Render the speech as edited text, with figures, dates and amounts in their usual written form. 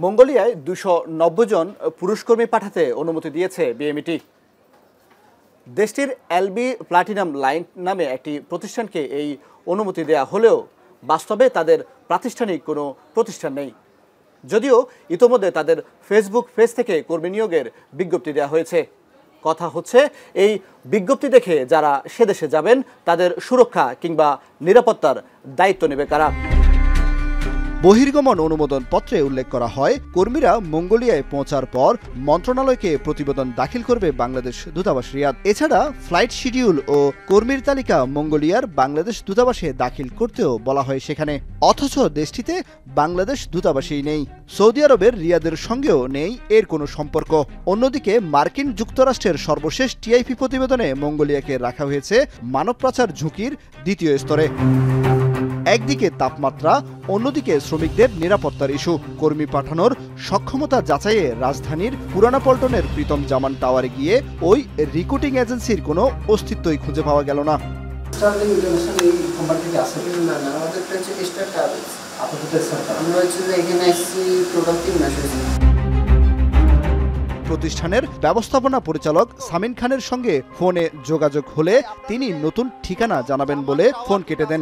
মঙ্গোলিয়ায় 290 জন পুরুষকর্মী পাঠাতে অনুমতি দিয়েছে বিএমইটি। দেশটির এলবি প্লাটিনাম লাইন নামে একটি প্রতিষ্ঠানকে এই অনুমতি দেয়া হলেও বাস্তবে তাদের প্রাতিষ্ঠানিক কোনো প্রতিষ্ঠান নেই। যদিও ইতোমধ্যে তাদের ফেসবুক পেজ থেকে কর্মী নিয়োগের বিজ্ঞপ্তি দেওয়া হয়েছে। কথা হচ্ছে, এই বিজ্ঞপ্তি দেখে যারা সে দেশে যাবেন তাদের সুরক্ষা কিংবা নিরাপত্তার দায়িত্ব নেবে কারা? বহির্গমন অনুমোদন পত্রে উল্লেখ করা হয়, কর্মীরা মঙ্গোলিয়ায় পৌঁছার পর মন্ত্রণালয়কে প্রতিবেদন দাখিল করবে বাংলাদেশ দূতাবাস রিয়াদ। এছাড়া ফ্লাইট শিডিউল ও কর্মীর তালিকা মঙ্গোলিয়ার বাংলাদেশ দূতাবাসে দাখিল করতেও বলা হয় সেখানে। অথচ দেশটিতে বাংলাদেশ দূতাবাসই নেই। সৌদি আরবের রিয়াদের সঙ্গেও নেই এর কোনো সম্পর্ক। অন্যদিকে মার্কিন যুক্তরাষ্ট্রের সর্বশেষ টিআইপি প্রতিবেদনে মঙ্গোলিয়াকে রাখা হয়েছে মানব পাচার ঝুঁকির দ্বিতীয় স্তরে। একদিকে তাপমাত্রা, অন্যদিকে শ্রমিকদের নিরাপত্তার ইস্যু। কর্মী পাঠানোর সক্ষমতা যাচাইয়ে রাজধানীর পুরানা পল্টনের প্রীতম জামান টাওয়ারে গিয়ে ওই রিক্রুটিং এজেন্সির কোনো অস্তিত্বই খুঁজে পাওয়া গেল না। প্রতিষ্ঠানের ব্যবস্থাপনা পরিচালক সামিন খানের সঙ্গে ফোনে যোগাযোগ হলে তিনি নতুন ঠিকানা জানাবেন বলে ফোন কেটে দেন।